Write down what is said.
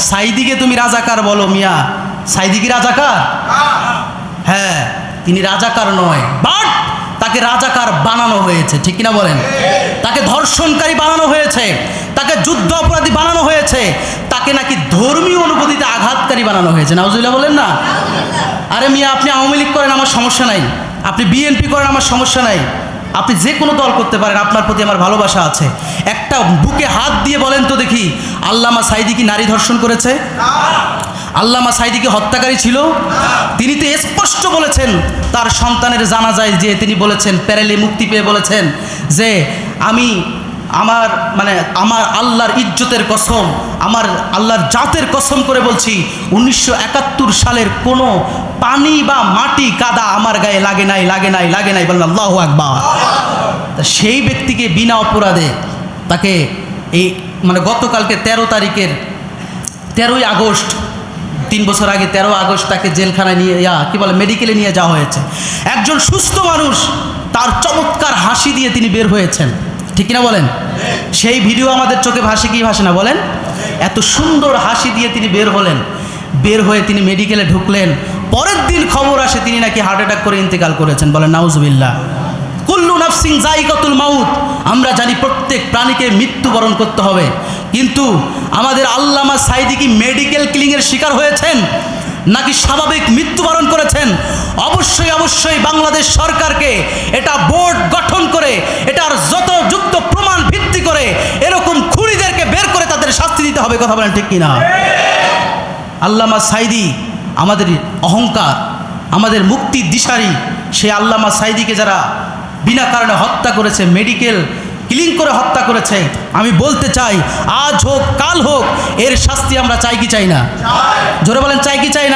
সাইদিকে তুমি রাজাকার বলো মিয়া, সাইদি কি রাজাকার? হ্যাঁ, তিনি রাজাকার নয়, বাট তাকে রাজাকার বানানো হয়েছে, ঠিক কিনা বলেন? তাকে ধর্ষণকারী বানানো হয়েছে, তাকে যুদ্ধ অপরাধী বানানো হয়েছে, তাকে নাকি ধর্মীয় অনুভূতিতে আঘাতকারী বানানো হয়েছে। নাউজুবিল্লাহ বলেন না? আরে মিয়া, আপনি আওয়ামী লীগ করেন আমার সমস্যা নাই, আপনি বিএনপি করেন আমার সমস্যা নাই, আপনি যে কোনো দল করতে পারেন, আপনার প্রতি আমার ভালোবাসা আছে। একটা বুকে হাত দিয়ে বলেন তো দেখি, আল্লামা সাঈদী কি নারী ধর্ষণ করেছে? আল্লামা সাঈদী কি হত্যাকারী ছিল? তিনি তো স্পষ্ট বলেছেন তার সন্তানের জানাজায় যে তিনি বলেছেন, প্যারেলে মুক্তি পেয়ে বলেছেন যে আমার আল্লাহর ইজ্জতের কসম, আমার আল্লাহর জাতের কসম করে বলছি 1971 সালের কোনো পানি বা মাটি কাদা আমার গায়ে লাগে নাই, লাগে নাই, লাগে নাই, বলেন আল্লাহু আকবার। তা সেই ব্যক্তিকে বিনা অপরাধে তাকে এই গতকালকে 13ই আগস্ট, 3 বছর আগে 13 আগস্ট তাকে জেলখানায় নিয়ে মেডিকেলে নিয়ে যাওয়া হয়েছে। একজন সুস্থ মানুষ, তার চমৎকার হাসি দিয়ে তিনি বের হয়েছেন, ঠিক কিনা বলেন? সেই ভিডিও আমাদের চোখে ভাসে কি ভাসে না বলেন? এত সুন্দর হাসি দিয়ে তিনি বের হলেন, বের হয়ে তিনি মেডিকেলে ঢুকলেন, পরের দিন খবর আসে তিনি নাকি হার্ট অ্যাটাক করে ইন্তেকাল করেছেন। বলেন নাউজুবিল্লাহ। কুল্লু নাফসিন যায়িকাতুল মাউত, আমরা জানি প্রত্যেক প্রাণীকে মৃত্যুবরণ করতে হবে, কিন্তু আমাদের আল্লামা সাঈদী কি মেডিকেল কিলিংয়ের শিকার হয়েছেন নাকি স্বাভাবিক মৃত্যুবরণ করেছেন? অবশ্যই অবশ্যই বাংলাদেশ সরকারকে এটা বোর্ড গঠন করে এটার যুক্ত প্রমাণ ভিত্তি করে এরকম খুনিদেরকে বের করে তাদের শাস্তি দিতে হবে। কথা বলেন ঠিক কিনা? আল্লামা সাঈদী আমাদের অহংকার, আমাদের মুক্তির দিশারি। সেই আল্লামা সাঈদীকে যারা বিনা কারণে হত্যা করেছে, মেডিকেল কিলিং করে হত্যা করেছে, আমি বলতে চাই আজ হোক কাল হোক এর শাস্তি আমরা চাই কি চাই না? জোরে বলেন চাই কি চাই